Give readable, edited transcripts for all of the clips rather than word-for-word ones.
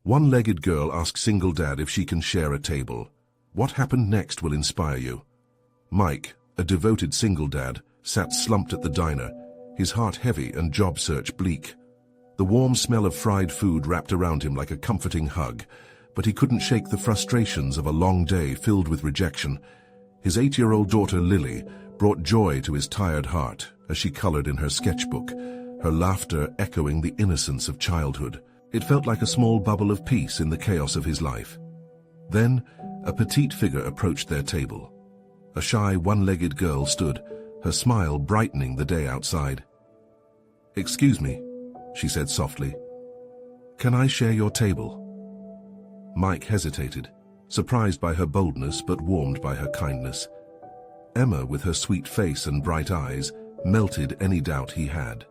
One-legged girl asks single dad if she can share a table. What happened next will inspire you. Mike, a devoted single dad, sat slumped at the diner, his heart heavy and job search bleak. The warm smell of fried food wrapped around him like a comforting hug, but he couldn't shake the frustrations of a long day filled with rejection. His 8-year-old daughter Lily brought joy to his tired heart as she colored in her sketchbook, her laughter echoing the innocence of childhood. It felt like a small bubble of peace in the chaos of his life. Then, a petite figure approached their table. A shy, one-legged girl stood, her smile brightening the day outside. "Excuse me," she said softly. "Can I share your table?" Mike hesitated, surprised by her boldness but warmed by her kindness. Emma, with her sweet face and bright eyes, melted any doubt he had.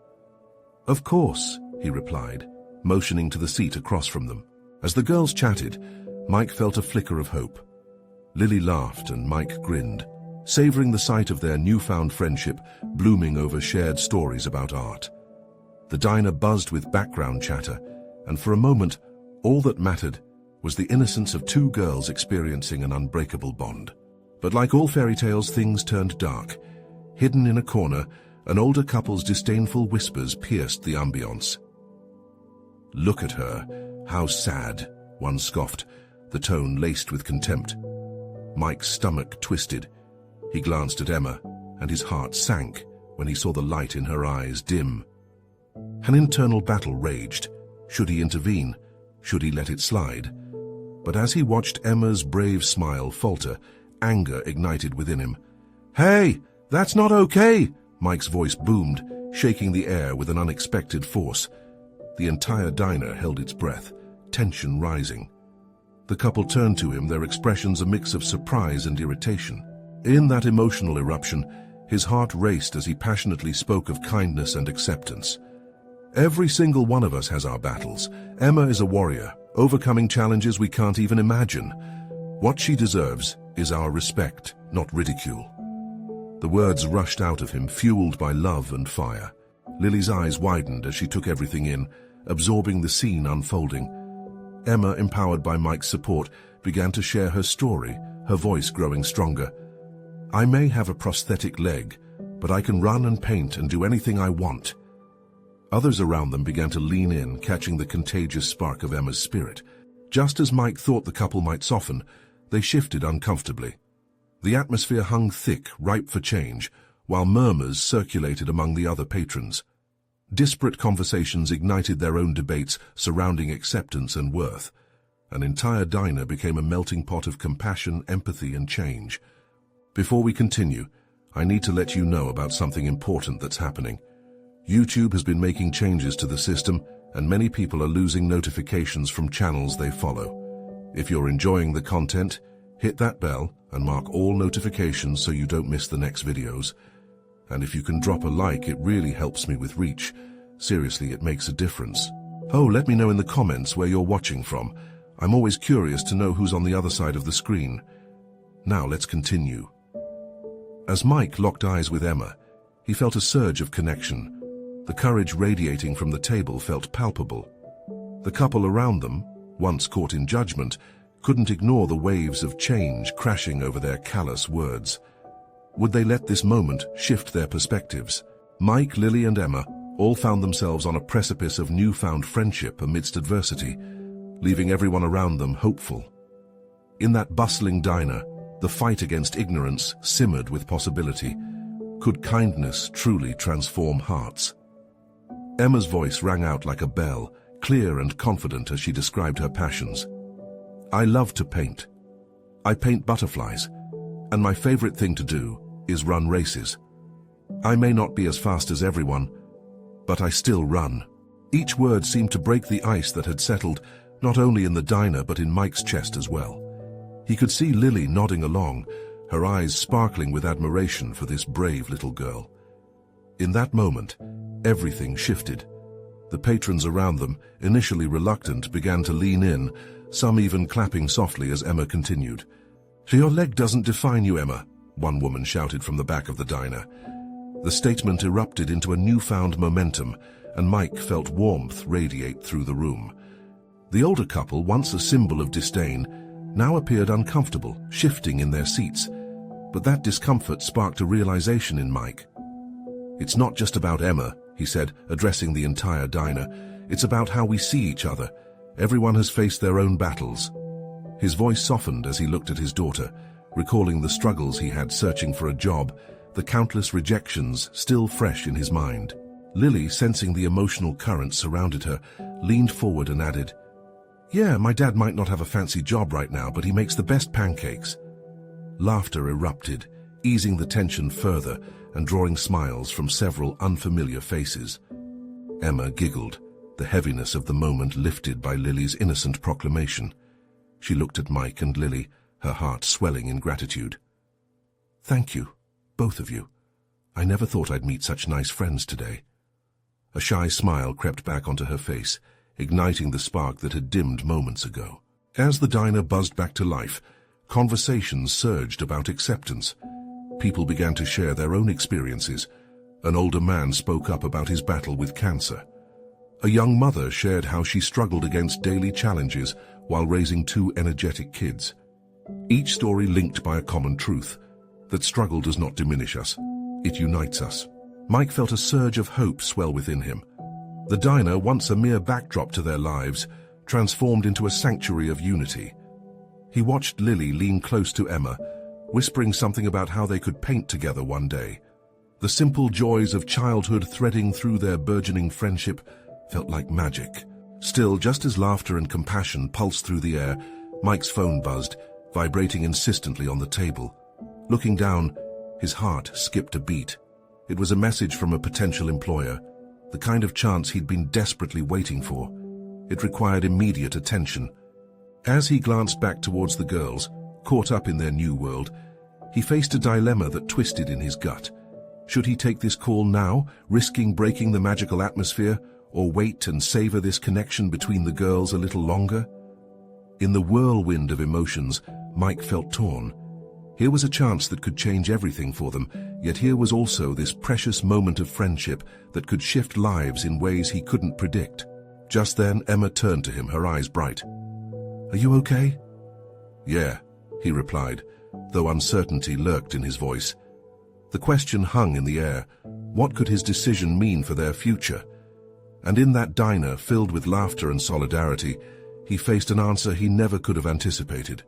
"Of course," he replied, motioning to the seat across from them. As the girls chatted, Mike felt a flicker of hope. Lily laughed and Mike grinned, savoring the sight of their newfound friendship blooming over shared stories about art. The diner buzzed with background chatter, and for a moment, all that mattered was the innocence of two girls experiencing an unbreakable bond. But like all fairy tales, things turned dark. Hidden in a corner, an older couple's disdainful whispers pierced the ambience. "Look at her, how sad," one scoffed, the tone laced with contempt. Mike's stomach twisted. He glanced at Emma, and his heart sank when he saw the light in her eyes dim. An internal battle raged. Should he intervene? Should he let it slide? But as he watched Emma's brave smile falter, anger ignited within him. "Hey, that's not okay!" Mike's voice boomed, shaking the air with an unexpected force. The entire diner held its breath, tension rising. The couple turned to him, their expressions a mix of surprise and irritation. In that emotional eruption, his heart raced as he passionately spoke of kindness and acceptance. "Every single one of us has our battles. Emma is a warrior, overcoming challenges we can't even imagine. What she deserves is our respect, not ridicule." The words rushed out of him, fueled by love and fire. Lily's eyes widened as she took everything in, absorbing the scene unfolding. Emma, empowered by Mike's support, began to share her story, her voice growing stronger. "I may have a prosthetic leg, but I can run and paint and do anything I want." Others around them began to lean in, catching the contagious spark of Emma's spirit. Just as Mike thought the couple might soften, they shifted uncomfortably. The atmosphere hung thick, ripe for change, while murmurs circulated among the other patrons. Disparate conversations ignited their own debates surrounding acceptance and worth. An entire diner became a melting pot of compassion, empathy, and change. Before we continue, I need to let you know about something important that's happening. YouTube has been making changes to the system, and many people are losing notifications from channels they follow. If you're enjoying the content, hit that bell and mark all notifications so you don't miss the next videos. And if you can drop a like, it really helps me with reach. Seriously, it makes a difference. Oh, let me know in the comments where you're watching from. I'm always curious to know who's on the other side of the screen. Now let's continue. As Mike locked eyes with Emma, he felt a surge of connection. The courage radiating from the table felt palpable. The couple around them, once caught in judgment, couldn't ignore the waves of change crashing over their callous words. Would they let this moment shift their perspectives? Mike, Lily, and Emma all found themselves on a precipice of newfound friendship amidst adversity, leaving everyone around them hopeful. In that bustling diner, the fight against ignorance simmered with possibility. Could kindness truly transform hearts? Emma's voice rang out like a bell, clear and confident as she described her passions. "I love to paint. I paint butterflies, and my favorite thing to do is run races. I may not be as fast as everyone, but I still run." Each word seemed to break the ice that had settled, not only in the diner but in Mike's chest as well. He could see Lily nodding along, her eyes sparkling with admiration for this brave little girl. In that moment, everything shifted. The patrons around them, initially reluctant, began to lean in, some even clapping softly as Emma continued. "Your leg doesn't define you, Emma," one woman shouted from the back of the diner. The statement erupted into a newfound momentum, and Mike felt warmth radiate through the room. The older couple, once a symbol of disdain, now appeared uncomfortable, shifting in their seats. But that discomfort sparked a realization in Mike. "It's not just about Emma," he said, addressing the entire diner. "It's about how we see each other. Everyone has faced their own battles." His voice softened as he looked at his daughter, recalling the struggles he had searching for a job, the countless rejections still fresh in his mind. Lily, sensing the emotional currents surrounded her, leaned forward and added, "Yeah, my dad might not have a fancy job right now, but he makes the best pancakes." Laughter erupted, easing the tension further and drawing smiles from several unfamiliar faces. Emma giggled, the heaviness of the moment lifted by Lily's innocent proclamation. She looked at Mike and Lily, her heart swelling in gratitude. "Thank you, both of you. I never thought I'd meet such nice friends today." A shy smile crept back onto her face, igniting the spark that had dimmed moments ago. As the diner buzzed back to life, conversations surged about acceptance. People began to share their own experiences. An older man spoke up about his battle with cancer. A young mother shared how she struggled against daily challenges while raising two energetic kids. Each story linked by a common truth, that struggle does not diminish us, it unites us. Mike felt a surge of hope swell within him. The diner, once a mere backdrop to their lives, transformed into a sanctuary of unity. He watched Lily lean close to Emma, whispering something about how they could paint together one day. The simple joys of childhood threading through their burgeoning friendship felt like magic. Still, just as laughter and compassion pulsed through the air, Mike's phone buzzed, vibrating insistently on the table. Looking down, his heart skipped a beat. It was a message from a potential employer, the kind of chance he'd been desperately waiting for. It required immediate attention. As he glanced back towards the girls, caught up in their new world, he faced a dilemma that twisted in his gut. Should he take this call now, risking breaking the magical atmosphere, or wait and savor this connection between the girls a little longer? In the whirlwind of emotions, Mike felt torn. Here was a chance that could change everything for them, yet here was also this precious moment of friendship that could shift lives in ways he couldn't predict. Just then, Emma turned to him, her eyes bright. "Are you okay?" "Yeah," he replied, though uncertainty lurked in his voice. The question hung in the air. What could his decision mean for their future? And in that diner, filled with laughter and solidarity, he faced an answer he never could have anticipated.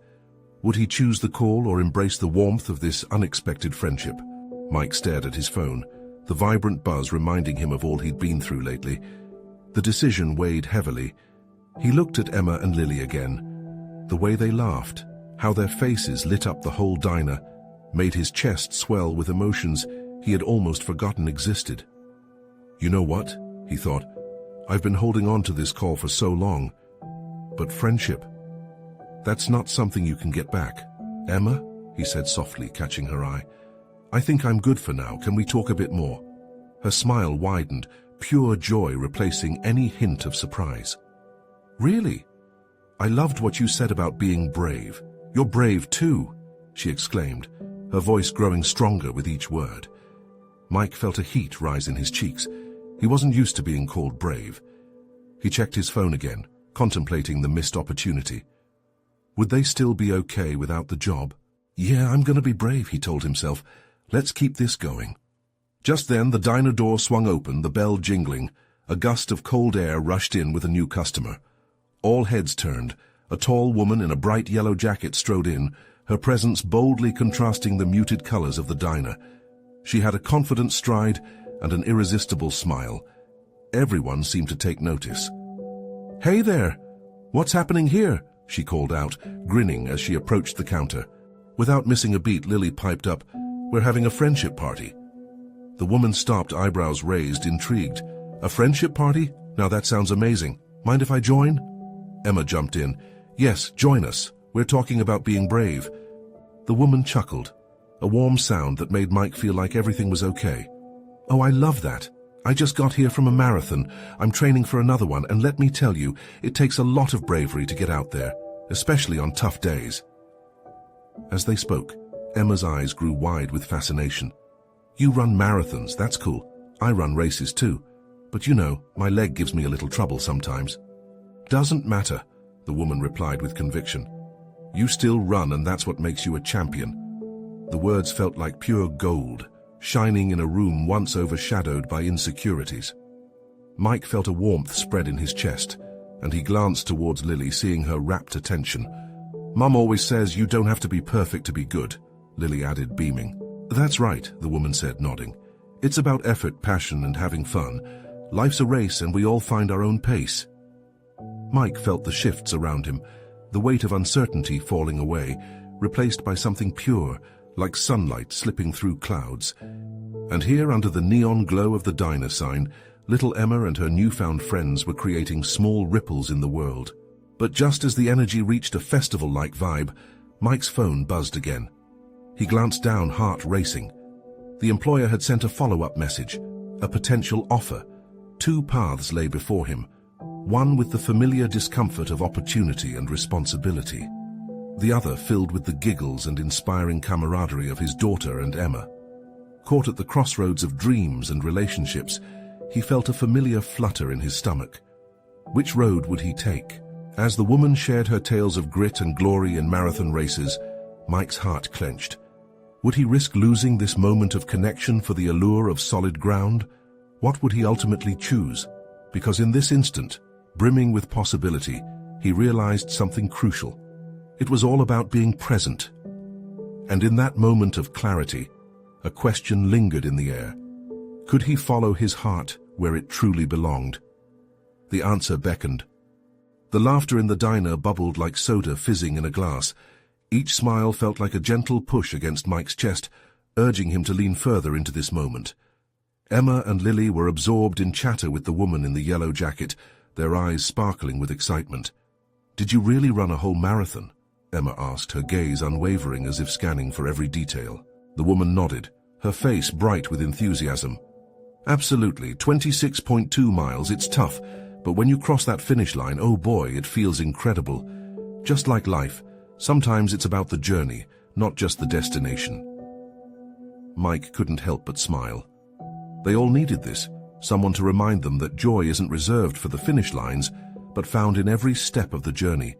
Would he choose the call or embrace the warmth of this unexpected friendship? Mike stared at his phone, the vibrant buzz reminding him of all he'd been through lately. The decision weighed heavily. He looked at Emma and Lily again. The way they laughed, how their faces lit up the whole diner, made his chest swell with emotions he had almost forgotten existed. "You know what?" he thought. "I've been holding on to this call for so long. But friendship, that's not something you can get back." "Emma," he said softly, catching her eye, "I think I'm good for now. Can we talk a bit more?" Her smile widened, pure joy replacing any hint of surprise. "Really? I loved what you said about being brave. You're brave too," she exclaimed, her voice growing stronger with each word. Mike felt a heat rise in his cheeks. He wasn't used to being called brave. He checked his phone again, contemplating the missed opportunity. Would they still be okay without the job? "Yeah, I'm gonna be brave," he told himself. "Let's keep this going." Just then, the diner door swung open, the bell jingling. A gust of cold air rushed in with a new customer. All heads turned. A tall woman in a bright yellow jacket strode in, her presence boldly contrasting the muted colors of the diner. She had a confident stride and an irresistible smile. Everyone seemed to take notice. "Hey there! What's happening here?" she called out, grinning as she approached the counter. Without missing a beat, Lily piped up, "We're having a friendship party." The woman stopped, eyebrows raised, intrigued. "A friendship party? Now that sounds amazing. Mind if I join?" Emma jumped in. "Yes, join us. We're talking about being brave." The woman chuckled, a warm sound that made Mike feel like everything was okay. "Oh, I love that. I just got here from a marathon. I'm training for another one, and let me tell you, it takes a lot of bravery to get out there, especially on tough days." As they spoke, Emma's eyes grew wide with fascination. "You run marathons, that's cool. I run races too. But you know, my leg gives me a little trouble sometimes." Doesn't matter, the woman replied with conviction. You still run, and that's what makes you a champion. The words felt like pure gold, shining in a room once overshadowed by insecurities. Mike felt a warmth spread in his chest, and he glanced towards Lily, seeing her rapt attention. Mum always says you don't have to be perfect to be good, Lily added, beaming. That's right, the woman said, nodding. It's about effort, passion, and having fun. Life's a race, and we all find our own pace. Mike felt the shifts around him, the weight of uncertainty falling away, replaced by something pure, like sunlight slipping through clouds. And here, under the neon glow of the diner sign, little Emma and her newfound friends were creating small ripples in the world. But just as the energy reached a festival-like vibe, Mike's phone buzzed again. He glanced down, heart racing. The employer had sent a follow-up message, a potential offer. 2 paths lay before him, one with the familiar discomfort of opportunity and responsibility, the other filled with the giggles and inspiring camaraderie of his daughter and Emma. Caught at the crossroads of dreams and relationships, he felt a familiar flutter in his stomach. Which road would he take? As the woman shared her tales of grit and glory in marathon races, Mike's heart clenched. Would he risk losing this moment of connection for the allure of solid ground? What would he ultimately choose? Because in this instant, brimming with possibility, he realized something crucial. It was all about being present. And in that moment of clarity, a question lingered in the air. Could he follow his heart where it truly belonged? The answer beckoned. The laughter in the diner bubbled like soda fizzing in a glass. Each smile felt like a gentle push against Mike's chest, urging him to lean further into this moment. Emma and Lily were absorbed in chatter with the woman in the yellow jacket, their eyes sparkling with excitement. Did you really run a whole marathon? Emma asked, her gaze unwavering as if scanning for every detail. The woman nodded, her face bright with enthusiasm. Absolutely, 26.2 miles, it's tough, but when you cross that finish line, oh boy, it feels incredible. Just like life, sometimes it's about the journey, not just the destination. Mike couldn't help but smile. They all needed this, someone to remind them that joy isn't reserved for the finish lines, but found in every step of the journey,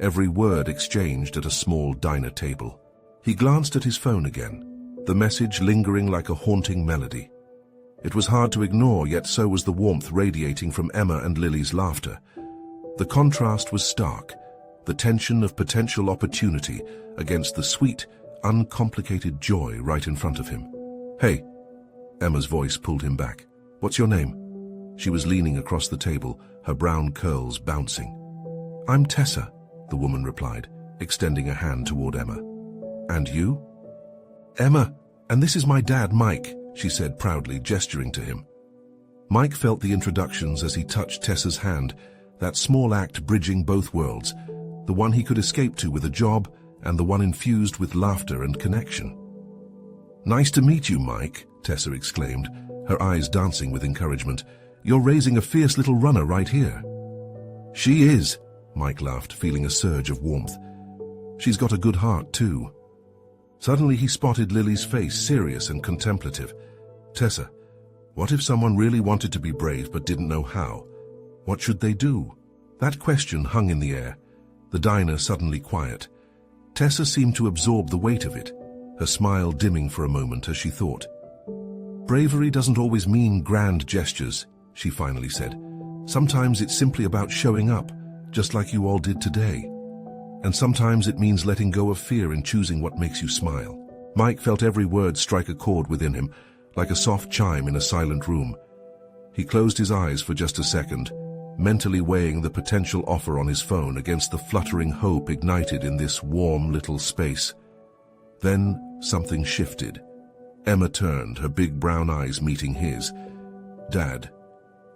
every word exchanged at a small diner table. He glanced at his phone again, the message lingering like a haunting melody. It was hard to ignore, yet so was the warmth radiating from Emma and Lily's laughter. The contrast was stark, the tension of potential opportunity against the sweet, uncomplicated joy right in front of him. Hey, Emma's voice pulled him back. What's your name? She was leaning across the table, her brown curls bouncing. I'm Tessa, the woman replied, extending a hand toward Emma. And you? Emma, and this is my dad, Mike, she said proudly, gesturing to him. Mike felt the introductions as he touched Tessa's hand, that small act bridging both worlds, the one he could escape to with a job and the one infused with laughter and connection. Nice to meet you, Mike, Tessa exclaimed, her eyes dancing with encouragement. You're raising a fierce little runner right here. She is, Mike laughed, feeling a surge of warmth. She's got a good heart, too. Suddenly he spotted Lily's face, serious and contemplative. Tessa, what if someone really wanted to be brave but didn't know how? What should they do? That question hung in the air, the diner suddenly quiet. Tessa seemed to absorb the weight of it, her smile dimming for a moment as she thought. Bravery doesn't always mean grand gestures, she finally said. Sometimes it's simply about showing up, just like you all did today. And sometimes it means letting go of fear and choosing what makes you smile. Mike felt every word strike a chord within him, like a soft chime in a silent room. He closed his eyes for just a second, mentally weighing the potential offer on his phone against the fluttering hope ignited in this warm little space. Then something shifted. Emma turned, her big brown eyes meeting his. Dad,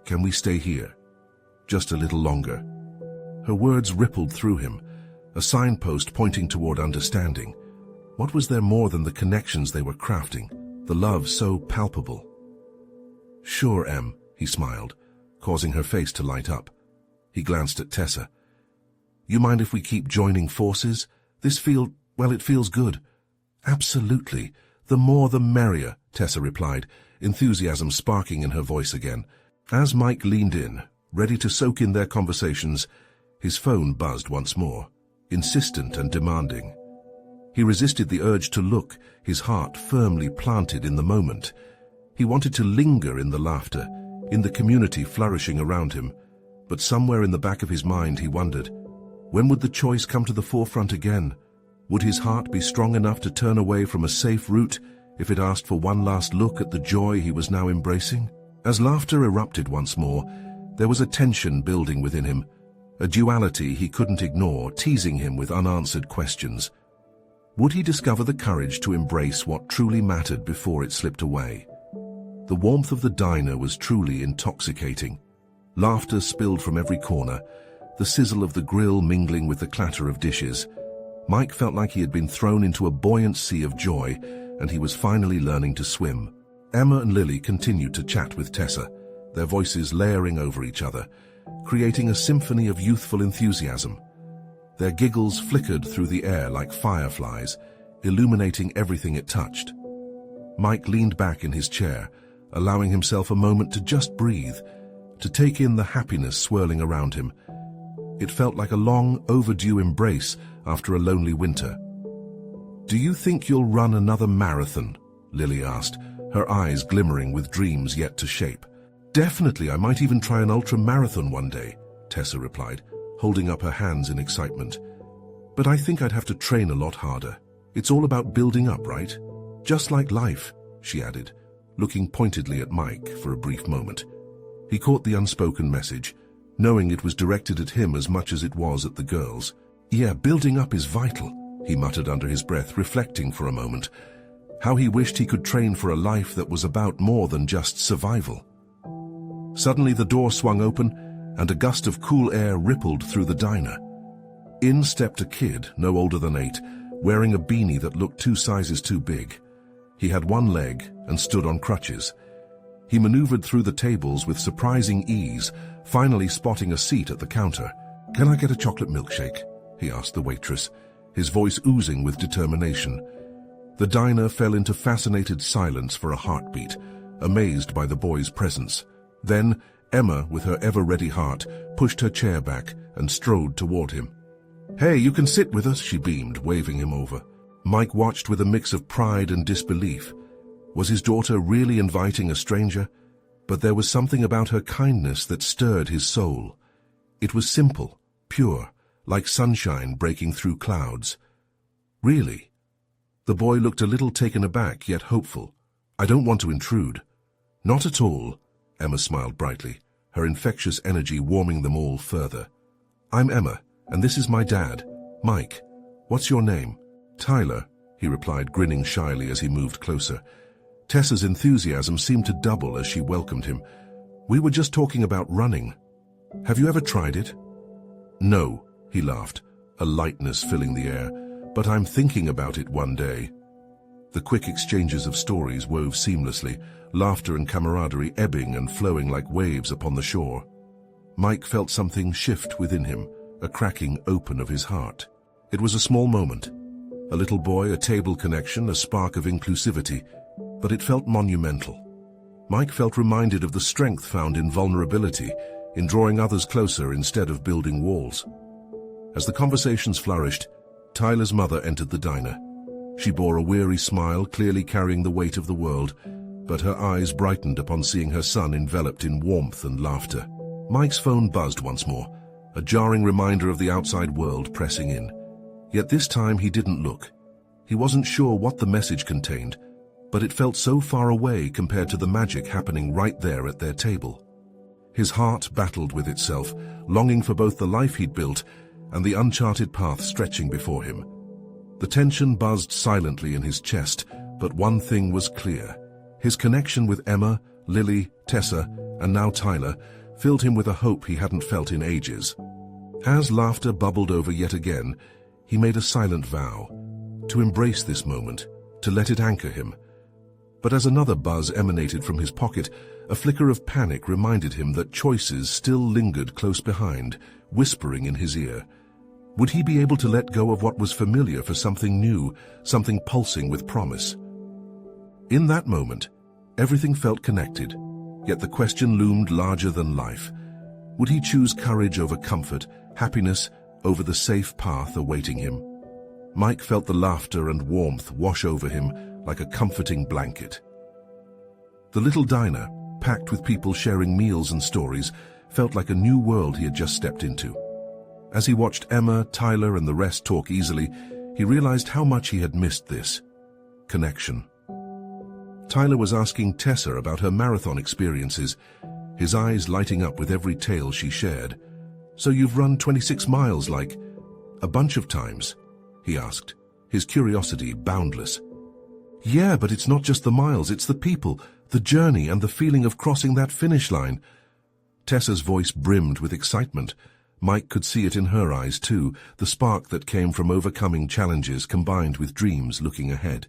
can we stay here? Just a little longer. Her words rippled through him, a signpost pointing toward understanding. What was there more than the connections they were crafting, the love so palpable? Sure, Em, he smiled, causing her face to light up. He glanced at Tessa. You mind if we keep joining forces? It feels good. Absolutely. The more the merrier, Tessa replied, enthusiasm sparking in her voice again. As Mike leaned in, ready to soak in their conversations, His phone buzzed once more, insistent and demanding. He resisted the urge to look, his heart firmly planted in the moment. He wanted to linger in the laughter, in the community flourishing around him, but somewhere in the back of his mind he wondered, when would the choice come to the forefront again? Would his heart be strong enough to turn away from a safe route if it asked for one last look at the joy he was now embracing? As laughter erupted once more, there was a tension building within him, a duality he couldn't ignore, teasing him with unanswered questions. Would he discover the courage to embrace what truly mattered before it slipped away? The warmth of the diner was truly intoxicating. Laughter spilled from every corner, the sizzle of the grill mingling with the clatter of dishes. Mike felt like he had been thrown into a buoyant sea of joy, and he was finally learning to swim. Emma and Lily continued to chat with Tessa, their voices layering over each other, creating a symphony of youthful enthusiasm. Their giggles flickered through the air like fireflies, illuminating everything it touched. Mike leaned back in his chair, allowing himself a moment to just breathe, to take in the happiness swirling around him. It felt like a long, overdue embrace after a lonely winter. "Do you think you'll run another marathon?" Lily asked, her eyes glimmering with dreams yet to shape. "Definitely, I might even try an ultra-marathon one day," Tessa replied, holding up her hands in excitement. "But I think I'd have to train a lot harder. It's all about building up, right? Just like life," she added, looking pointedly at Mike for a brief moment. He caught the unspoken message, knowing it was directed at him as much as it was at the girls. "Yeah, building up is vital," he muttered under his breath, reflecting for a moment. How he wished he could train for a life that was about more than just survival. Suddenly the door swung open, and a gust of cool air rippled through the diner. In stepped a kid, no older than 8, wearing a beanie that looked 2 sizes too big. He had one leg and stood on crutches. He maneuvered through the tables with surprising ease, finally spotting a seat at the counter. "Can I get a chocolate milkshake?" he asked the waitress, his voice oozing with determination. The diner fell into fascinated silence for a heartbeat, amazed by the boy's presence. Then, Emma, with her ever-ready heart, pushed her chair back and strode toward him. "Hey, you can sit with us," she beamed, waving him over. Mike watched with a mix of pride and disbelief. Was his daughter really inviting a stranger? But there was something about her kindness that stirred his soul. It was simple, pure, like sunshine breaking through clouds. "Really?" The boy looked a little taken aback, yet hopeful. "I don't want to intrude." "Not at all," Emma smiled brightly, her infectious energy warming them all further. "I'm Emma, and this is my dad, Mike. What's your name?" "Tyler," he replied, grinning shyly as he moved closer. Tessa's enthusiasm seemed to double as she welcomed him. "We were just talking about running. Have you ever tried it?" "No," he laughed, a lightness filling the air, "but I'm thinking about it one day." The quick exchanges of stories wove seamlessly, laughter and camaraderie ebbing and flowing like waves upon the shore. Mike felt something shift within him, a cracking open of his heart. It was a small moment. A little boy, a table connection, a spark of inclusivity, but it felt monumental. Mike felt reminded of the strength found in vulnerability, in drawing others closer instead of building walls. As the conversations flourished, Tyler's mother entered the diner. She bore a weary smile, clearly carrying the weight of the world, but her eyes brightened upon seeing her son enveloped in warmth and laughter. Mike's phone buzzed once more, a jarring reminder of the outside world pressing in. Yet this time he didn't look. He wasn't sure what the message contained, but it felt so far away compared to the magic happening right there at their table. His heart battled with itself, longing for both the life he'd built and the uncharted path stretching before him. The tension buzzed silently in his chest, but one thing was clear. His connection with Emma, Lily, Tessa, and now Tyler filled him with a hope he hadn't felt in ages. As laughter bubbled over yet again, he made a silent vow to embrace this moment, to let it anchor him. But as another buzz emanated from his pocket, a flicker of panic reminded him that choices still lingered close behind, whispering in his ear. Would he be able to let go of what was familiar for something new, something pulsing with promise? In that moment, everything felt connected, yet the question loomed larger than life. Would he choose courage over comfort, happiness over the safe path awaiting him. Mike felt the laughter and warmth wash over him like a comforting blanket. The little diner, packed with people sharing meals and stories, felt like a new world he had just stepped into. As he watched Emma, Tyler, and the rest talk easily, he realized how much he had missed this connection. Tyler was asking Tessa about her marathon experiences, his eyes lighting up with every tale she shared. "So you've run 26 miles like a bunch of times?" he asked, his curiosity boundless. "Yeah, but it's not just the miles, it's the people, the journey, and the feeling of crossing that finish line." Tessa's voice brimmed with excitement. Mike could see it in her eyes too, the spark that came from overcoming challenges combined with dreams looking ahead.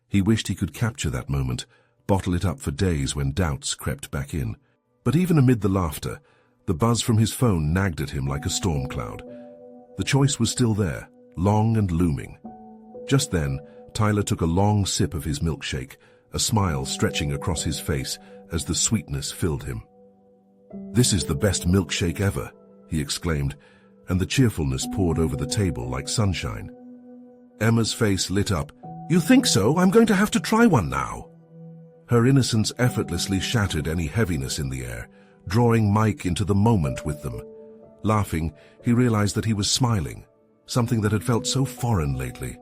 He wished he could capture that moment, bottle it up for days when doubts crept back in. But even amid the laughter, the buzz from his phone nagged at him like a storm cloud. The choice was still there, long and looming. Just then, Tyler took a long sip of his milkshake, a smile stretching across his face as the sweetness filled him. "This is the best milkshake ever," he exclaimed, and the cheerfulness poured over the table like sunshine. Emma's face lit up. "You think so? I'm going to have to try one now." Her innocence effortlessly shattered any heaviness in the air, drawing Mike into the moment with them. Laughing, he realized that he was smiling, something that had felt so foreign lately.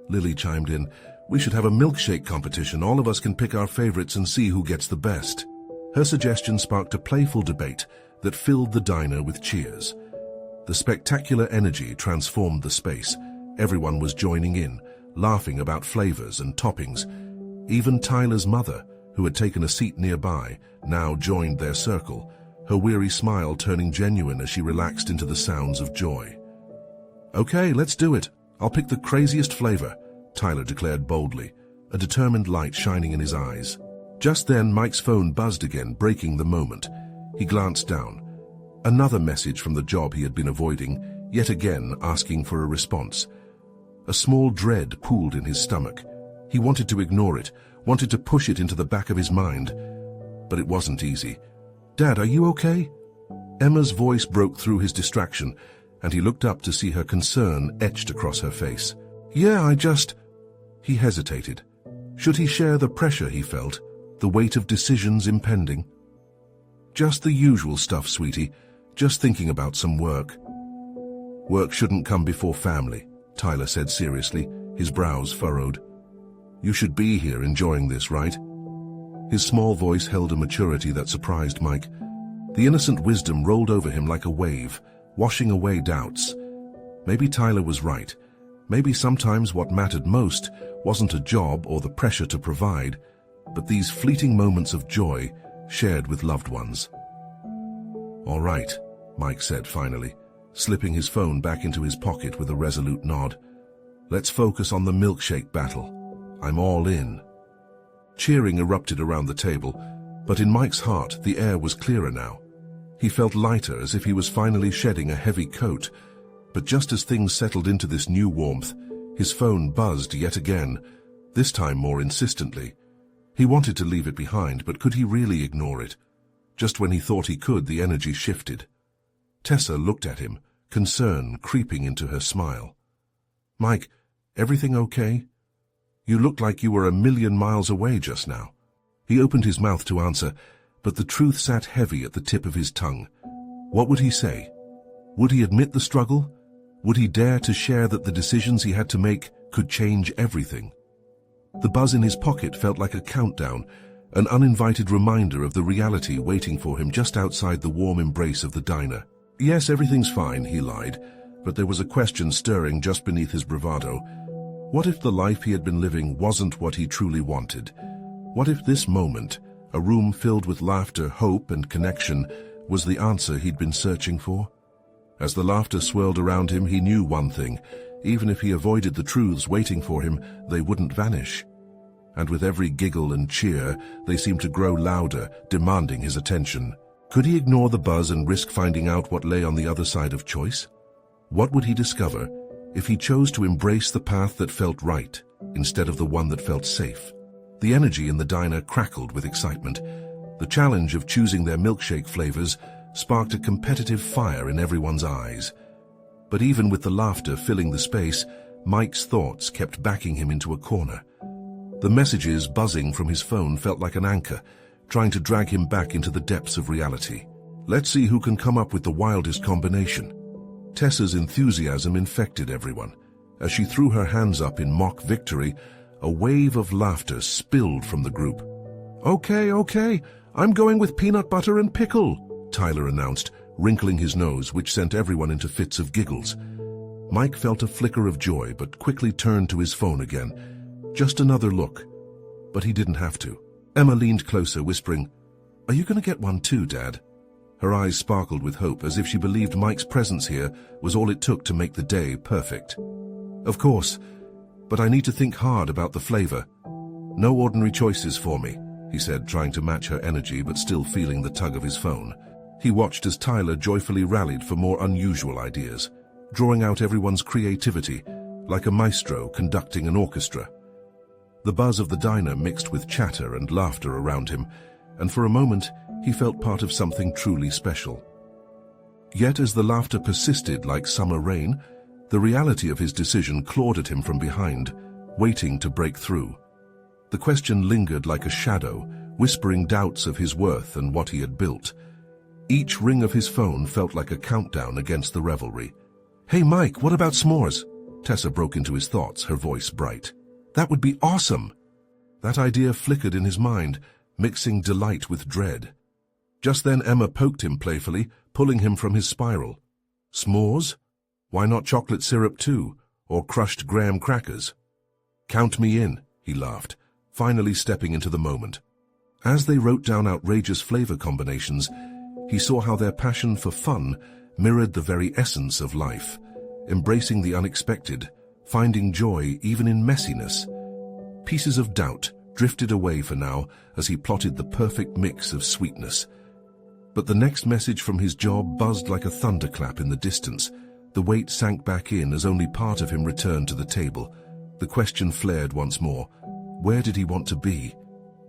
Lily chimed in, "We should have a milkshake competition. All of us can pick our favorites and see who gets the best." Her suggestion sparked a playful debate that filled the diner with cheers. The spectacular energy transformed the space. Everyone was joining in, laughing about flavors and toppings. Even Tyler's mother, who had taken a seat nearby, now joined their circle, her weary smile turning genuine as she relaxed into the sounds of joy. "Okay, let's do it. I'll pick the craziest flavor," Tyler declared boldly, a determined light shining in his eyes. Just then, Mike's phone buzzed again, breaking the moment. He glanced down. Another message from the job he had been avoiding, yet again asking for a response. A small dread pooled in his stomach. He wanted to ignore it, wanted to push it into the back of his mind. But it wasn't easy. "Dad, are you okay?" Emma's voice broke through his distraction, and he looked up to see her concern etched across her face. "Yeah, I just—" He hesitated. Should he share the pressure he felt, the weight of decisions impending? "Just the usual stuff, sweetie. Just thinking about some work." "Work shouldn't come before family," Tyler said seriously, his brows furrowed. "You should be here enjoying this, right?" His small voice held a maturity that surprised Mike. The innocent wisdom rolled over him like a wave, washing away doubts. Maybe Tyler was right. Maybe sometimes what mattered most wasn't a job or the pressure to provide, but these fleeting moments of joy shared with loved ones. "All right," Mike said finally, slipping his phone back into his pocket with a resolute nod. "Let's focus on the milkshake battle. I'm all in." Cheering erupted around the table, but in Mike's heart the air was clearer now. He felt lighter, as if he was finally shedding a heavy coat. But just as things settled into this new warmth, his phone buzzed yet again, this time more insistently. He wanted to leave it behind, but could he really ignore it? Just when he thought he could, the energy shifted. Tessa looked at him, concern creeping into her smile. "Mike, everything okay? You looked like you were a million miles away just now." He opened his mouth to answer, but the truth sat heavy at the tip of his tongue. What would he say? Would he admit the struggle? Would he dare to share that the decisions he had to make could change everything? The buzz in his pocket felt like a countdown, an uninvited reminder of the reality waiting for him just outside the warm embrace of the diner. "Yes, everything's fine," he lied, but there was a question stirring just beneath his bravado. What if the life he had been living wasn't what he truly wanted? What if this moment, a room filled with laughter, hope, and connection, was the answer he'd been searching for? As the laughter swirled around him, he knew one thing: even if he avoided the truths waiting for him, they wouldn't vanish. And with every giggle and cheer, they seemed to grow louder, demanding his attention. Could he ignore the buzz and risk finding out what lay on the other side of choice? What would he discover if he chose to embrace the path that felt right, instead of the one that felt safe? The energy in the diner crackled with excitement. The challenge of choosing their milkshake flavors, sparked a competitive fire in everyone's eyes. But even with the laughter filling the space, Mike's thoughts kept backing him into a corner. The messages buzzing from his phone felt like an anchor, trying to drag him back into the depths of reality. Let's see who can come up with the wildest combination. Tessa's enthusiasm infected everyone. As she threw her hands up in mock victory, a wave of laughter spilled from the group. Okay, I'm going with peanut butter and pickle, Tyler announced, wrinkling his nose, which sent everyone into fits of giggles. Mike felt a flicker of joy, but quickly turned to his phone again. Just another look. But he didn't have to. Emma leaned closer, whispering, "Are you going to get one too, Dad?" Her eyes sparkled with hope, as if she believed Mike's presence here was all it took to make the day perfect. "Of course, but I need to think hard about the flavor. No ordinary choices for me," he said, trying to match her energy but still feeling the tug of his phone. He watched as Tyler joyfully rallied for more unusual ideas, drawing out everyone's creativity, like a maestro conducting an orchestra. The buzz of the diner mixed with chatter and laughter around him, and for a moment he felt part of something truly special. Yet as the laughter persisted like summer rain, the reality of his decision clawed at him from behind, waiting to break through. The question lingered like a shadow, whispering doubts of his worth and what he had built. Each ring of his phone felt like a countdown against the revelry. "Hey Mike, what about s'mores?" Tessa broke into his thoughts, her voice bright. "That would be awesome!" That idea flickered in his mind, mixing delight with dread. Just then Emma poked him playfully, pulling him from his spiral. "S'mores? Why not chocolate syrup too, or crushed graham crackers?" "Count me in," he laughed, finally stepping into the moment. As they wrote down outrageous flavor combinations, he saw how their passion for fun mirrored the very essence of life, embracing the unexpected, finding joy even in messiness. Pieces of doubt drifted away for now as he plotted the perfect mix of sweetness. But the next message from his job buzzed like a thunderclap in the distance. The weight sank back in as only part of him returned to the table. The question flared once more. Where did he want to be?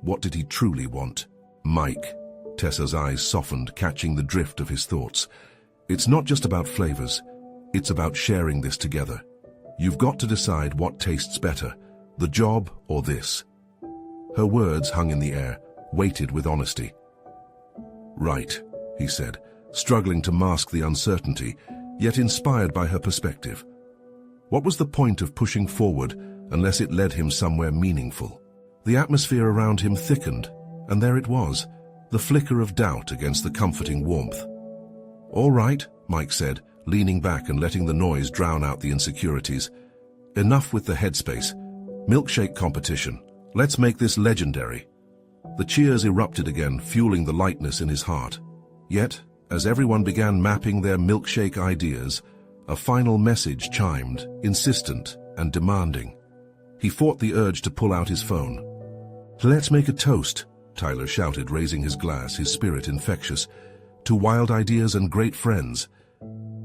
What did he truly want? Mike. Tessa's eyes softened, catching the drift of his thoughts. It's not just about flavors. It's about sharing this together. You've got to decide what tastes better, the job or this. Her words hung in the air, weighted with honesty. Right, he said, struggling to mask the uncertainty, yet inspired by her perspective. What was the point of pushing forward unless it led him somewhere meaningful? The atmosphere around him thickened, and there it was, the flicker of doubt against the comforting warmth. All right, Mike said, leaning back and letting the noise drown out the insecurities. Enough with the headspace. Milkshake competition. Let's make this legendary. The cheers erupted again, fueling the lightness in his heart. Yet, as everyone began mapping their milkshake ideas, a final message chimed, insistent and demanding. He fought the urge to pull out his phone. Let's make a toast, Tyler shouted, raising his glass, his spirit infectious, to wild ideas and great friends.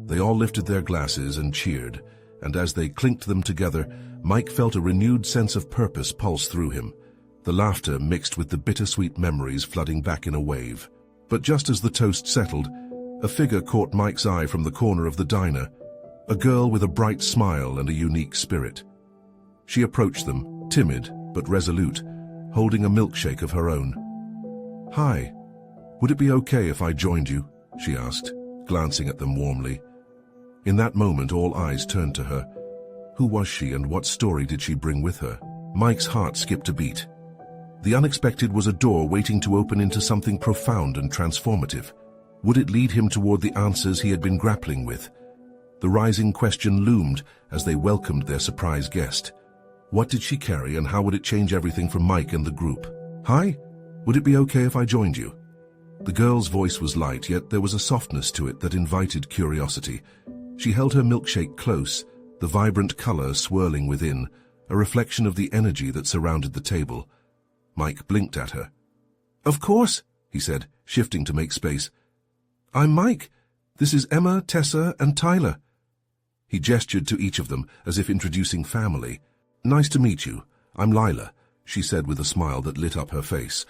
They all lifted their glasses and cheered, and as they clinked them together, Mike felt a renewed sense of purpose pulse through him, the laughter mixed with the bittersweet memories flooding back in a wave. But just as the toast settled, a figure caught Mike's eye from the corner of the diner, a girl with a bright smile and a unique spirit. She approached them, timid but resolute, holding a milkshake of her own. Hi, would it be okay if I joined you? She asked, glancing at them warmly. In that moment, all eyes turned to her. Who was she and what story did she bring with her? Mike's heart skipped a beat. The unexpected was a door waiting to open into something profound and transformative. Would it lead him toward the answers he had been grappling with? The rising question loomed as they welcomed their surprise guest. What did she carry and how would it change everything for Mike and the group? Hi, would it be okay if I joined you? The girl's voice was light, yet there was a softness to it that invited curiosity. She held her milkshake close, the vibrant color swirling within, a reflection of the energy that surrounded the table. Mike blinked at her. Of course, he said, shifting to make space. I'm Mike. This is Emma, Tessa, and Tyler. He gestured to each of them as if introducing family. Nice to meet you. I'm Lila, she said with a smile that lit up her face.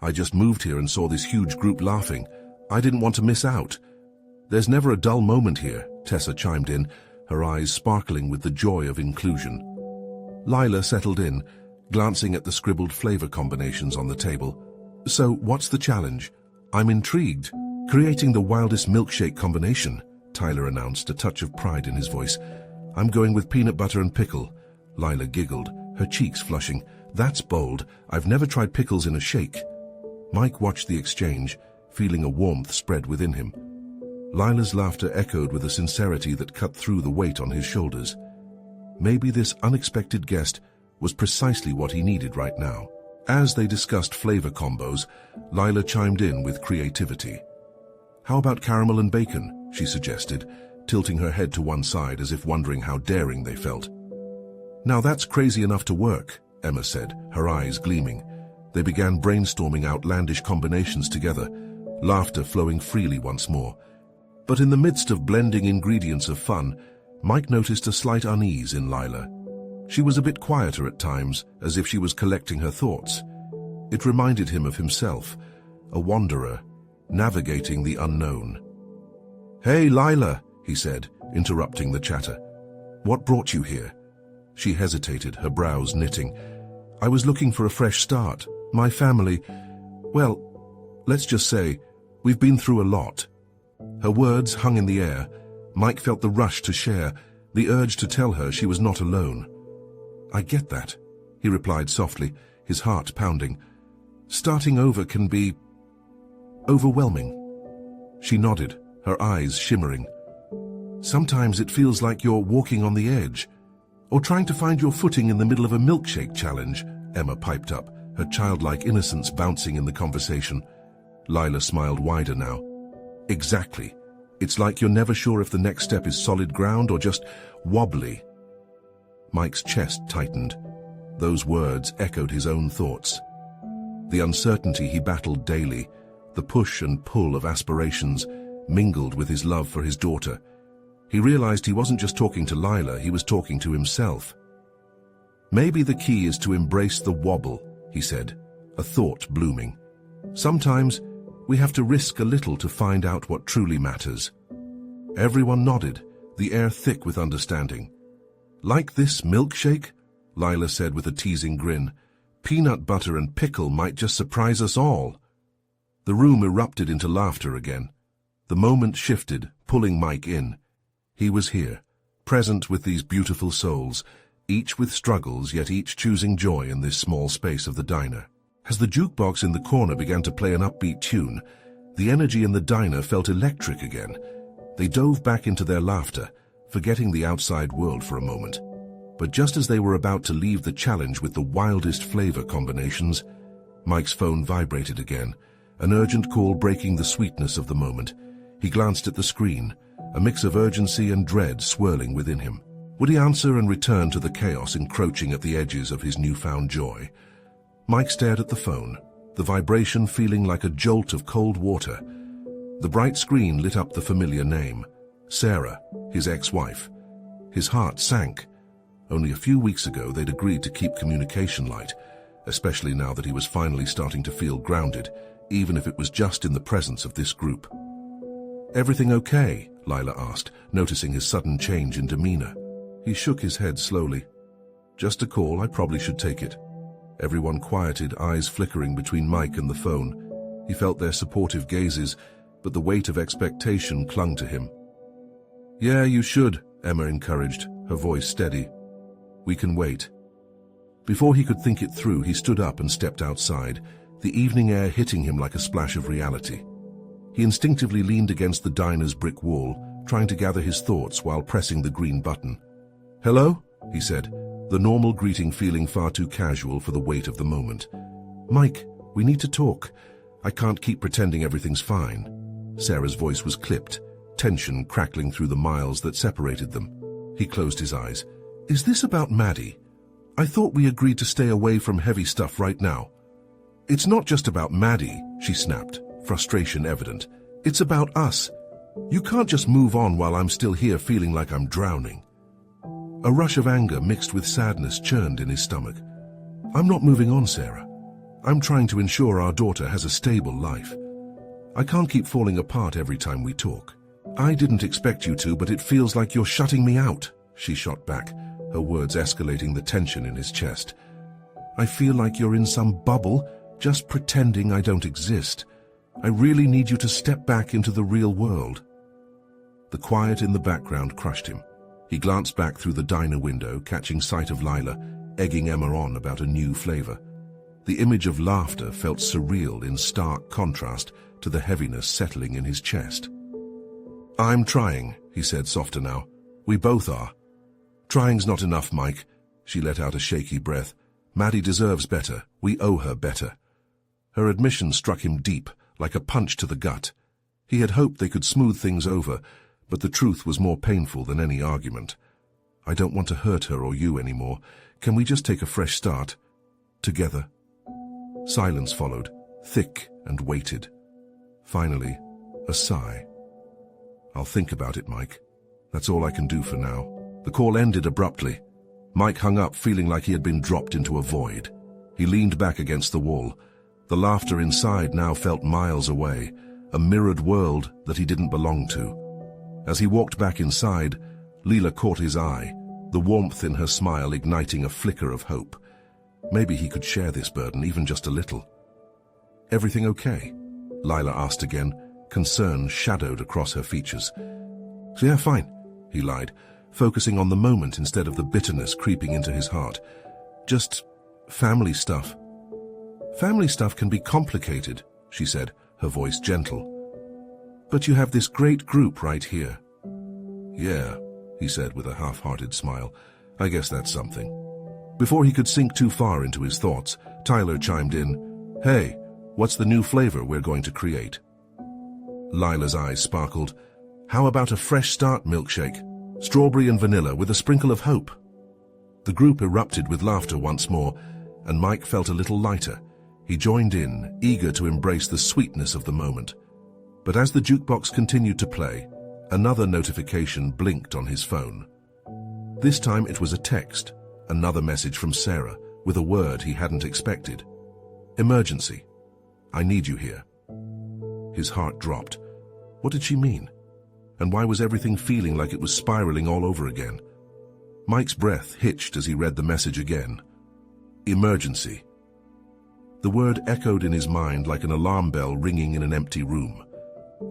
I just moved here and saw this huge group laughing. I didn't want to miss out. There's never a dull moment here, Tessa chimed in, her eyes sparkling with the joy of inclusion. Lila settled in, glancing at the scribbled flavor combinations on the table. So, what's the challenge? I'm intrigued. Creating the wildest milkshake combination, Tyler announced, a touch of pride in his voice. I'm going with peanut butter and pickle. Lila giggled, her cheeks flushing. That's bold. I've never tried pickles in a shake. Mike watched the exchange, feeling a warmth spread within him. Lila's laughter echoed with a sincerity that cut through the weight on his shoulders. Maybe this unexpected guest was precisely what he needed right now. As they discussed flavor combos, Lila chimed in with creativity. How about caramel and bacon, she suggested, tilting her head to one side as if wondering how daring they felt. Now that's crazy enough to work, Emma said, her eyes gleaming. They began brainstorming outlandish combinations together, laughter flowing freely once more. But in the midst of blending ingredients of fun, Mike noticed a slight unease in Lila. She was a bit quieter at times, as if she was collecting her thoughts. It reminded him of himself, a wanderer, navigating the unknown. Hey, Lila, he said, interrupting the chatter. What brought you here? She hesitated, her brows knitting. I was looking for a fresh start. My family, well, let's just say, we've been through a lot. Her words hung in the air. Mike felt the rush to share, the urge to tell her she was not alone. I get that, he replied softly, his heart pounding. Starting over can be overwhelming. She nodded, her eyes shimmering. Sometimes it feels like you're walking on the edge, or trying to find your footing in the middle of a milkshake challenge, Emma piped up, her childlike innocence bouncing in the conversation. Lila smiled wider now. Exactly. It's like you're never sure if the next step is solid ground or just wobbly. Mike's chest tightened. Those words echoed his own thoughts. The uncertainty he battled daily, the push and pull of aspirations, mingled with his love for his daughter. He realized he wasn't just talking to Lila, he was talking to himself. Maybe the key is to embrace the wobble, he said, a thought blooming. Sometimes we have to risk a little to find out what truly matters. Everyone nodded, the air thick with understanding. Like this milkshake? Lila said with a teasing grin. Peanut butter and pickle might just surprise us all. The room erupted into laughter again. The moment shifted, pulling Mike in. He was here, present with these beautiful souls, each with struggles, yet each choosing joy in this small space of the diner. As the jukebox in the corner began to play an upbeat tune, the energy in the diner felt electric again. They dove back into their laughter, forgetting the outside world for a moment. But just as they were about to leave the challenge with the wildest flavor combinations, Mike's phone vibrated again, an urgent call breaking the sweetness of the moment. He glanced at the screen, a mix of urgency and dread swirling within him. Would he answer and return to the chaos encroaching at the edges of his newfound joy? Mike stared at the phone, the vibration feeling like a jolt of cold water. The bright screen lit up the familiar name, Sarah, his ex-wife. His heart sank. Only a few weeks ago they'd agreed to keep communication light, especially now that he was finally starting to feel grounded, even if it was just in the presence of this group. Everything okay? Lila asked, noticing his sudden change in demeanor. He shook his head slowly. Just a call, I probably should take it. Everyone quieted, eyes flickering between Mike and the phone. He felt their supportive gazes, but the weight of expectation clung to him. Yeah, you should, Emma encouraged, her voice steady. We can wait. Before he could think it through, he stood up and stepped outside, the evening air hitting him like a splash of reality. He instinctively leaned against the diner's brick wall, trying to gather his thoughts while pressing the green button. Hello? He said, the normal greeting feeling far too casual for the weight of the moment. Mike, we need to talk. I can't keep pretending everything's fine. Sarah's voice was clipped, tension crackling through the miles that separated them. He closed his eyes. Is this about Maddie? I thought we agreed to stay away from heavy stuff right now. It's not just about Maddie, she snapped, frustration evident. It's about us. You can't just move on while I'm still here feeling like I'm drowning. A rush of anger mixed with sadness churned in his stomach. I'm not moving on, Sarah. I'm trying to ensure our daughter has a stable life. I can't keep falling apart every time we talk. I didn't expect you to, but it feels like you're shutting me out, she shot back, her words escalating the tension in his chest. I feel like you're in some bubble, just pretending I don't exist. I really need you to step back into the real world. The quiet in the background crushed him. He glanced back through the diner window, catching sight of Lila, egging Emma on about a new flavor. The image of laughter felt surreal in stark contrast to the heaviness settling in his chest. I'm trying, he said softer now. We both are. Trying's not enough, Mike. She let out a shaky breath. Maddie deserves better. We owe her better. Her admission struck him deep, like a punch to the gut. He had hoped they could smooth things over, but the truth was more painful than any argument. I don't want to hurt her or you anymore. Can we just take a fresh start? Together. Silence followed, thick and weighted. Finally, a sigh. I'll think about it, Mike. That's all I can do for now. The call ended abruptly. Mike hung up, feeling like he had been dropped into a void. He leaned back against the wall. The laughter inside now felt miles away, a mirrored world that he didn't belong to. As he walked back inside, Leela caught his eye, the warmth in her smile igniting a flicker of hope. Maybe he could share this burden, even just a little. Everything okay? Lila asked again, concern shadowed across her features. Yeah, fine, he lied, focusing on the moment instead of the bitterness creeping into his heart. Just family stuff. Family stuff can be complicated, she said, her voice gentle. But you have this great group right here. Yeah, he said with a half-hearted smile. I guess that's something. Before he could sink too far into his thoughts, Tyler chimed in. Hey, what's the new flavor we're going to create? Lila's eyes sparkled. How about a fresh start milkshake? Strawberry and vanilla with a sprinkle of hope. The group erupted with laughter once more, and Mike felt a little lighter. He joined in, eager to embrace the sweetness of the moment. But as the jukebox continued to play, another notification blinked on his phone. This time it was a text, another message from Sarah, with a word he hadn't expected. Emergency. I need you here. His heart dropped. What did she mean? And why was everything feeling like it was spiraling all over again? Mike's breath hitched as he read the message again. Emergency. The word echoed in his mind like an alarm bell ringing in an empty room.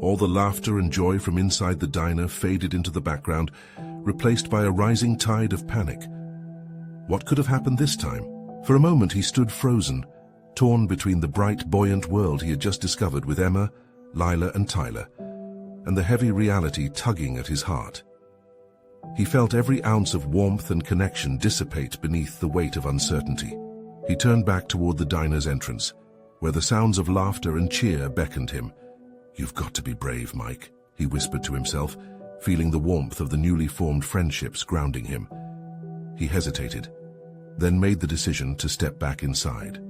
All the laughter and joy from inside the diner faded into the background, replaced by a rising tide of panic. What could have happened this time? For a moment he stood frozen, torn between the bright, buoyant world he had just discovered with Emma, Lila and Tyler, and the heavy reality tugging at his heart. He felt every ounce of warmth and connection dissipate beneath the weight of uncertainty. He turned back toward the diner's entrance, where the sounds of laughter and cheer beckoned him. You've got to be brave, Mike, he whispered to himself, feeling the warmth of the newly formed friendships grounding him. He hesitated, then made the decision to step back inside.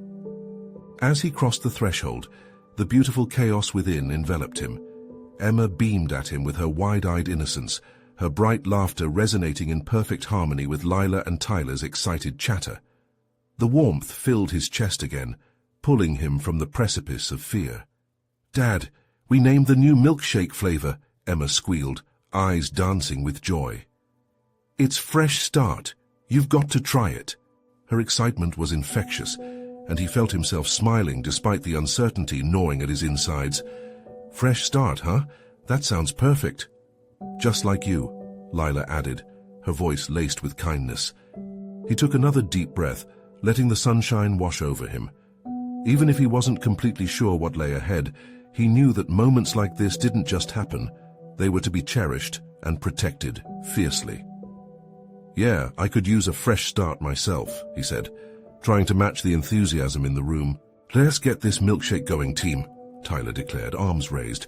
As he crossed the threshold, the beautiful chaos within enveloped him. Emma beamed at him with her wide-eyed innocence, her bright laughter resonating in perfect harmony with Lila and Tyler's excited chatter. The warmth filled his chest again, pulling him from the precipice of fear. Dad, we named the new milkshake flavor, Emma squealed, eyes dancing with joy. It's Fresh Start. You've got to try it. Her excitement was infectious, and he felt himself smiling despite the uncertainty gnawing at his insides. Fresh Start, huh? That sounds perfect. Just like you, Lila added, her voice laced with kindness. He took another deep breath, letting the sunshine wash over him. Even if he wasn't completely sure what lay ahead, he knew that moments like this didn't just happen. They were to be cherished and protected fiercely. Yeah, I could use a fresh start myself, he said, trying to match the enthusiasm in the room. Let's get this milkshake going, team, Tyler declared, arms raised.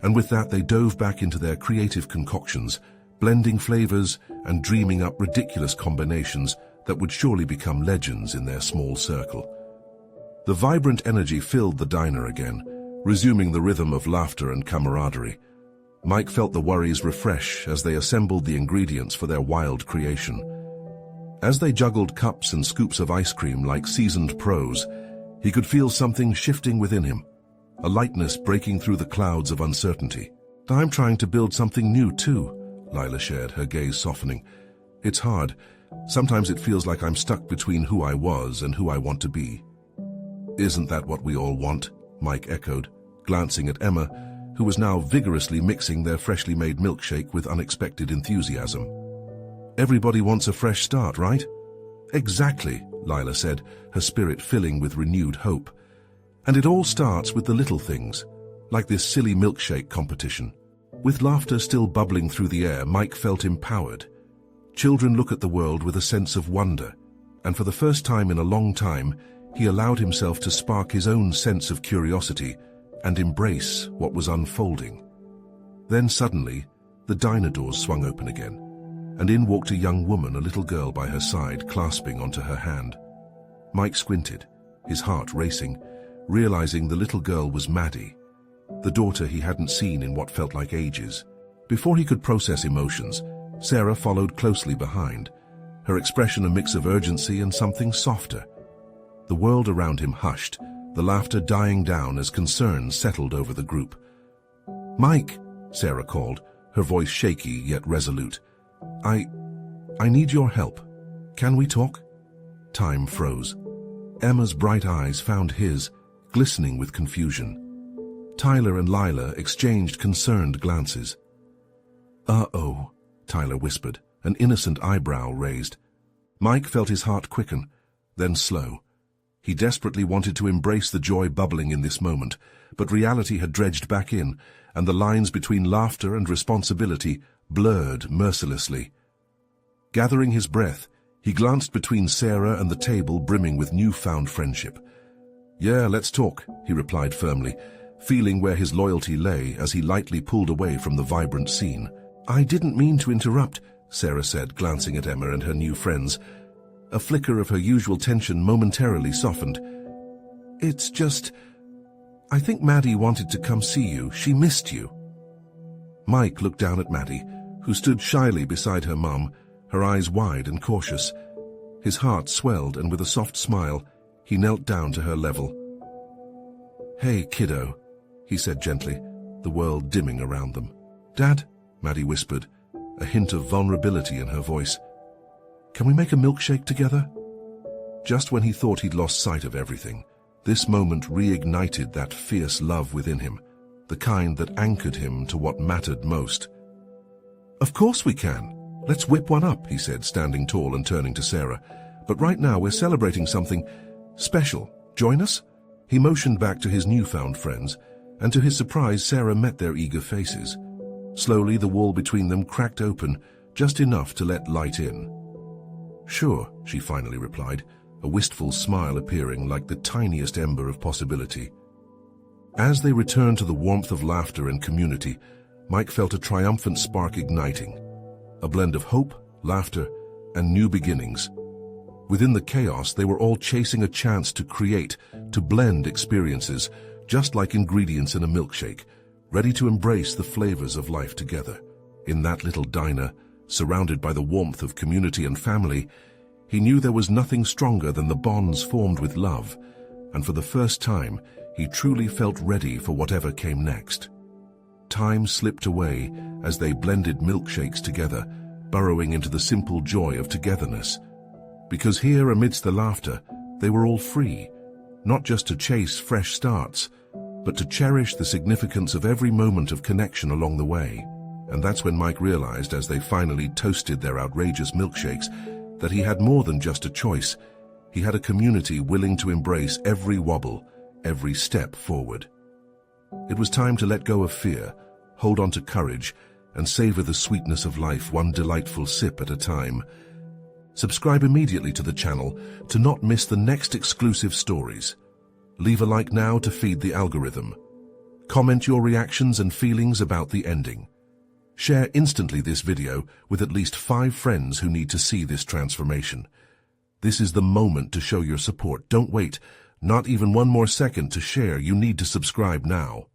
And with that, they dove back into their creative concoctions, blending flavors and dreaming up ridiculous combinations that would surely become legends in their small circle. The vibrant energy filled the diner again, resuming the rhythm of laughter and camaraderie. Mike felt the worries refresh as they assembled the ingredients for their wild creation. As they juggled cups and scoops of ice cream like seasoned pros, he could feel something shifting within him, a lightness breaking through the clouds of uncertainty. "I'm trying to build something new too," Lila shared, her gaze softening. "It's hard. Sometimes it feels like I'm stuck between who I was and who I want to be." "Isn't that what we all want?" Mike echoed, glancing at Emma, who was now vigorously mixing their freshly made milkshake with unexpected enthusiasm. "Everybody wants a fresh start, right?" "Exactly," Lila said, her spirit filling with renewed hope. "And it all starts with the little things, like this silly milkshake competition." With laughter still bubbling through the air, Mike felt empowered. Children look at the world with a sense of wonder, and for the first time in a long time, he allowed himself to spark his own sense of curiosity and embrace what was unfolding. Then suddenly, the diner doors swung open again, and in walked a young woman, a little girl by her side, clasping onto her hand. Mike squinted, his heart racing, realizing the little girl was Maddie, the daughter he hadn't seen in what felt like ages. Before he could process emotions, Sarah followed closely behind, her expression a mix of urgency and something softer. The world around him hushed, the laughter dying down as concern settled over the group. "Mike," Sarah called, her voice shaky yet resolute. I need your help. Can we talk?" Time froze. Emma's bright eyes found his, glistening with confusion. Tyler and Lila exchanged concerned glances. "Uh-oh," Tyler whispered, an innocent eyebrow raised. Mike felt his heart quicken, then slow. He desperately wanted to embrace the joy bubbling in this moment, but reality had dredged back in, and the lines between laughter and responsibility blurred mercilessly. Gathering his breath, he glanced between Sarah and the table brimming with newfound friendship. "Yeah, let's talk," he replied firmly, feeling where his loyalty lay as he lightly pulled away from the vibrant scene. "I didn't mean to interrupt," Sarah said, glancing at Emma and her new friends. A flicker of her usual tension momentarily softened. "It's just, I think Maddie wanted to come see you. She missed you." Mike looked down at Maddie, who stood shyly beside her mum, her eyes wide and cautious. His heart swelled, and with a soft smile, he knelt down to her level. "Hey, kiddo," he said gently, the world dimming around them. "Dad," Maddie whispered, a hint of vulnerability in her voice. "Can we make a milkshake together?" Just when he thought he'd lost sight of everything, this moment reignited that fierce love within him, the kind that anchored him to what mattered most. "Of course we can. Let's whip one up," he said, standing tall and turning to Sarah. "But right now we're celebrating something special. Join us?" He motioned back to his newfound friends, and to his surprise Sarah met their eager faces. Slowly the wall between them cracked open, just enough to let light in. "Sure," she finally replied, a wistful smile appearing like the tiniest ember of possibility. As they returned to the warmth of laughter and community, Mike felt a triumphant spark igniting, a blend of hope, laughter, and new beginnings. Within the chaos, they were all chasing a chance to create, to blend experiences, just like ingredients in a milkshake, ready to embrace the flavors of life together. In that little diner, surrounded by the warmth of community and family, he knew there was nothing stronger than the bonds formed with love, and for the first time, he truly felt ready for whatever came next. Time slipped away as they blended milkshakes together, burrowing into the simple joy of togetherness. Because here, amidst the laughter, they were all free, not just to chase fresh starts, but to cherish the significance of every moment of connection along the way. And that's when Mike realized, as they finally toasted their outrageous milkshakes, that he had more than just a choice. He had a community willing to embrace every wobble, every step forward. It was time to let go of fear, hold on to courage, and savor the sweetness of life one delightful sip at a time. Subscribe immediately to the channel to not miss the next exclusive stories. Leave a like now to feed the algorithm. Comment your reactions and feelings about the ending. Share instantly this video with at least 5 friends who need to see this transformation. This is the moment to show your support. Don't wait, not even one more second to share. You need to subscribe now.